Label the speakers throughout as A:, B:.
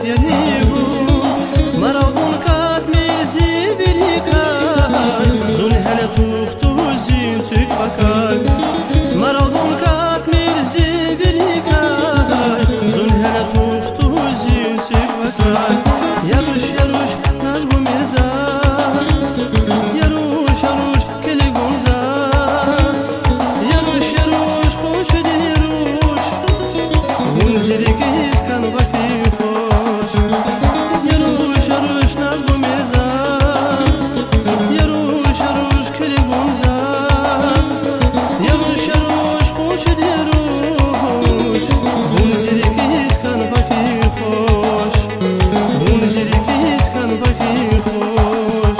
A: вахтяниву Маравун катмези великай Зун хеля тухту зин цик бакай Маравун катмези великай Зун хеля тухту зин цик бакай Яруш яруш наш бумеза Яруш яруш келегунза Яруш яруш кошеди яруш Гунзирики искан вахи хош Яруш яруш наш бумеза Яруш яруш келегунза Яруш яруш кошеди яруш Гунзирики искан вахи хош Гунзирики искан вахи хош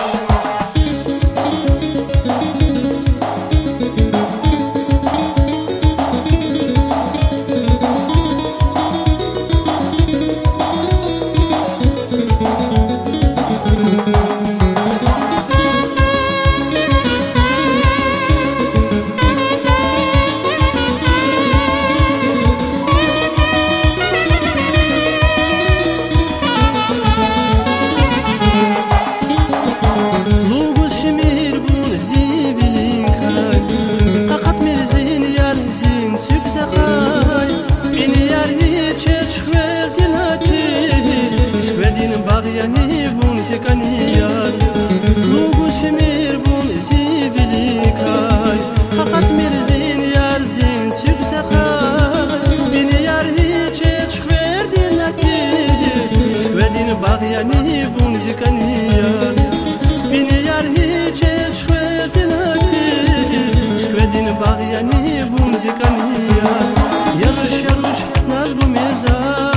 A: Bag'yani vun sekaniyar Lugu shemir vun zivilikay Hakat mirzin yar zin tsubsakay Bini yar hiche chverdin ati Skvedin bag'yani vun sekaniyar Bini yar hiche chverdin ati Skvedin bag'yani vun sekaniyar Yarush yarush naz bu mezar